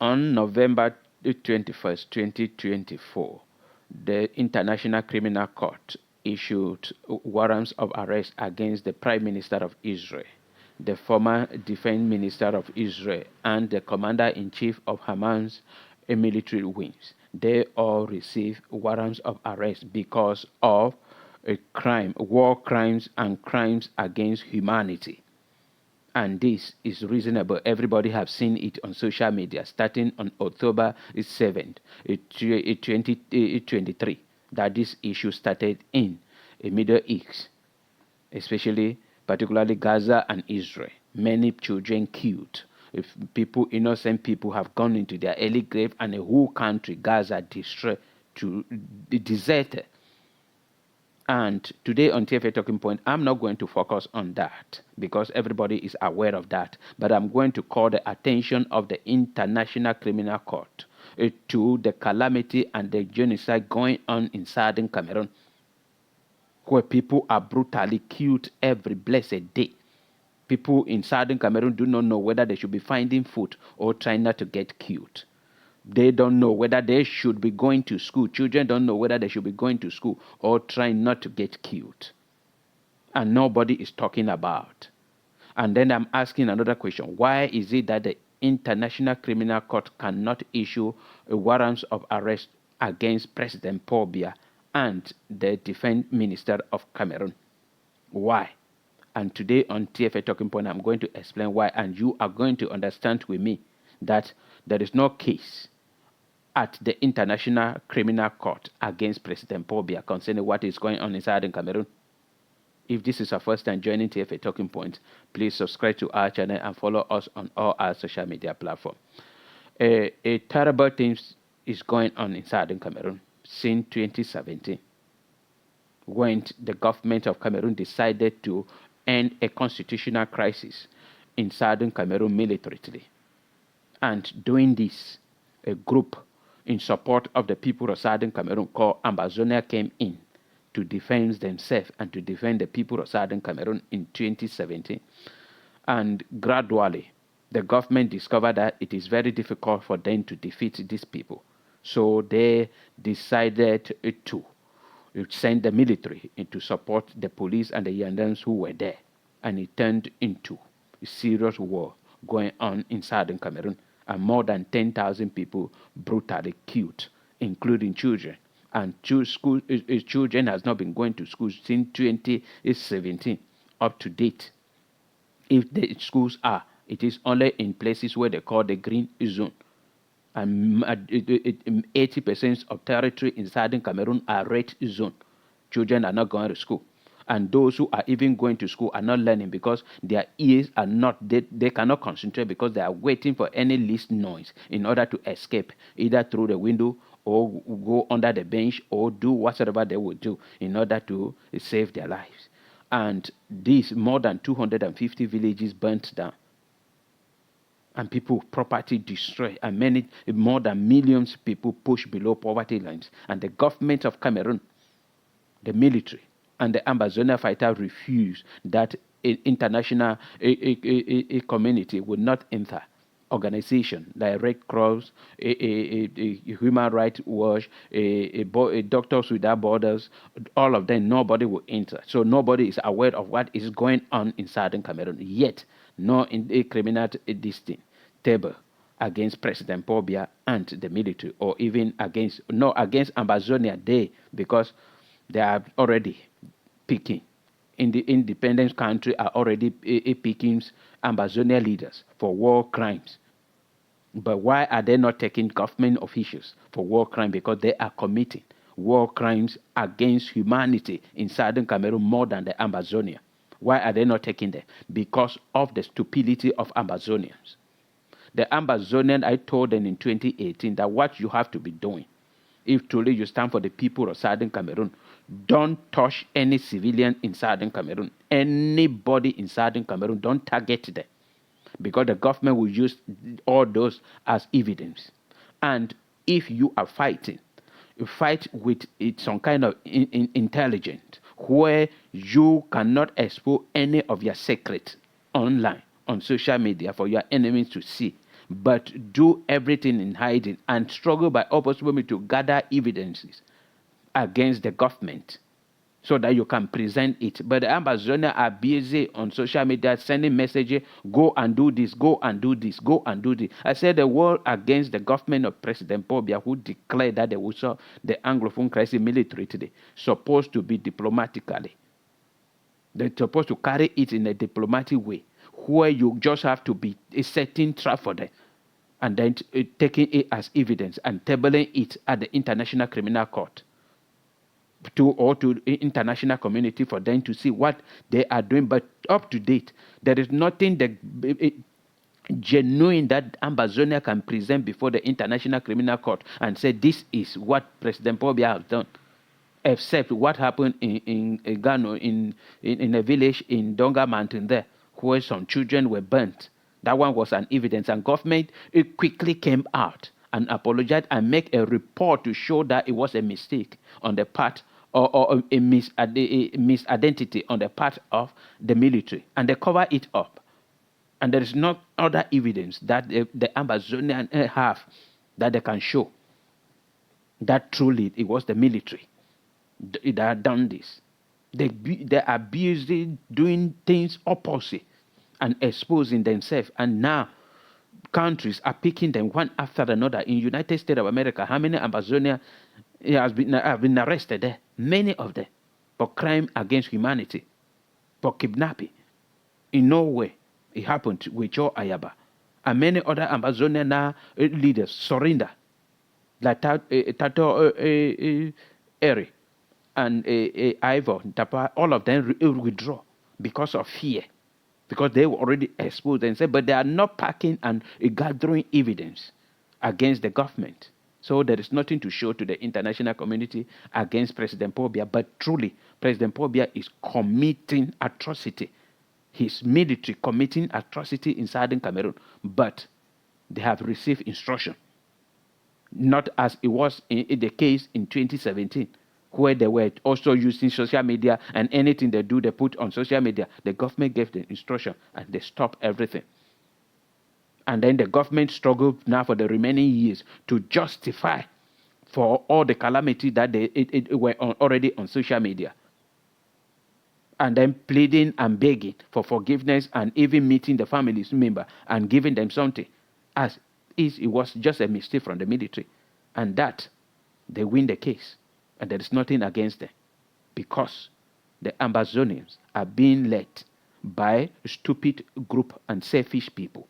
On November 21st, 2024, the International Criminal Court issued warrants of arrest against the Prime Minister of Israel, the former Defense Minister of Israel, and the Commander-in-Chief of Hamas military wings. They all received warrants of arrest because of a crime, war crimes, and crimes against humanity. And this is reasonable. Everybody have seen it on social media starting on October 7th, 2023, that this issue started in the Middle East, especially particularly Gaza and Israel. Many children killed. If people, innocent people, have gone into their early grave, and the whole country, Gaza, destroyed, to deserted. And today on TFA Talking Point, I'm not going to focus on that because everybody is aware of that. But I'm going to call the attention of the International Criminal Court to the calamity and the genocide going on in southern Cameroon, where people are brutally killed every blessed day. People in southern Cameroon do not know whether they should be finding food or trying not to get killed. They don't know whether they should be going to school. Children don't know whether they should be going to school or trying not to get killed. And nobody is talking about. And then I'm asking another question. Why is it that the International Criminal Court cannot issue a warrant of arrest against President Paul Biya and the Defense Minister of Cameroon? Why? And today on TFA Talking Point, I'm going to explain why, and you are going to understand with me that there is no case at the International Criminal Court against President Paul Biya concerning what is going on inside in Cameroon. If this is your first time joining TFA Talking Point, please subscribe to our channel and follow us on all our social media platforms. A terrible thing is going on inside in Cameroon since 2017, when the government of Cameroon decided to end a constitutional crisis in southern Cameroon militarily. And doing this, a group in support of the people of southern Cameroon called Ambazonia came in to defend themselves and to defend the people of southern Cameroon in 2017. And gradually, the government discovered that it is very difficult for them to defeat these people. So they decided to send the military to support the police and the Yandans who were there. And it turned into a serious war going on in southern Cameroon. And more than 10,000 people brutally killed, including children. And children has not been going to school since 2017 up to date. If the schools are, it is only in places where they call the green zone. And 80% of territory in southern Cameroon are red zone. Children are not going to school. And those who are even going to school are not learning because their ears are not, they cannot concentrate because they are waiting for any least noise in order to escape, either through the window or go under the bench or do whatever they would do in order to save their lives. And these more than 250 villages burnt down. And people, property destroyed, and more than millions of people pushed below poverty lines. And the government of Cameroon, the military, and the Ambazonia fighter refused that international community would not enter. Organization like Red Cross, Human Rights Watch, Doctors Without Borders, all of them, nobody will enter. So nobody is aware of what is going on in southern Cameroon. Yet, no criminal table against President Paul Biya and the military, or even against Ambazonia Day, because they are already picking in the independent country are already picking Ambazonia leaders for war crimes. But why are they not taking government officials for war crimes? Because they are committing war crimes against humanity in southern Cameroon more than the Ambazonia. Why are they not taking them? Because of the stupidity of Ambazonians. The Ambazonian, I told them in 2018 that what you have to be doing, if truly you stand for the people of southern Cameroon, don't touch any civilian in southern Cameroon. Anybody in southern Cameroon, don't target them. Because the government will use all those as evidence. And if you are fighting, you fight with some kind of intelligence where you cannot expose any of your secrets online, on social media for your enemies to see. but do everything in hiding and struggle by all possible means to gather evidences against the government so that you can present it. But the Amazonians are busy on social media sending messages, go and do this, go and do this, go and do this. I said the war against the government of President Paul Biya, who declared that they would solve the Anglophone crisis military today, supposed to be diplomatically. They're supposed to carry it in a diplomatic way, where you just have to be a setting trap for them, and then taking it as evidence and tabling it at the International Criminal Court to the international community for them to see what they are doing. But up to date, there is nothing that genuine that Amazonia can present before the International Criminal Court and say this is what President Paul Biya has done, except what happened in Ghana, in a village in Donga Mountain there, where some children were burnt. That one was an evidence, and government it quickly came out and apologized and make a report to show that it was a mistake on the part or a misidentity on the part of the military, and they cover it up. And there is no other evidence that the Amazonian have that they can show that truly it was the military that had done this. They are busy doing things opposite and exposing themselves, and now countries are picking them one after another. In United States of America, how many Amazonians have been arrested there? Many of them for crime against humanity, for kidnapping. In Norway, it happened with Joe Ayaba. And many other Amazonian leaders surrender, like Tato Eri and Ivor, Tapa, all of them withdraw because of fear, because they were already exposed themselves, but they are not packing and gathering evidence against the government. So there is nothing to show to the international community against President Paul Biya, but truly, President Paul Biya is committing atrocity. His military committing atrocity in southern Cameroon, but they have received instruction. Not as it was in the case in 2017, where they were also using social media, and anything they do, they put on social media. The government gave the instruction and they stopped everything. And then the government struggled now for the remaining years to justify for all the calamity that they were already on social media. And then pleading and begging for forgiveness and even meeting the family's member and giving them something, as if it was just a mistake from the military. And that, they win the case. And there is nothing against them, because the Amazonians are being led by a stupid group and selfish people.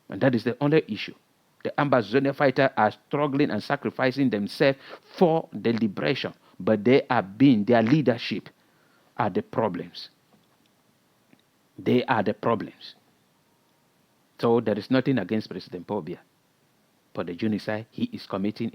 And that is the only issue. The Amazonian fighters are struggling and sacrificing themselves for the liberation, but they are being, their leadership are the problems. They are the problems. So there is nothing against President Paul Biya. For the genocide he is committing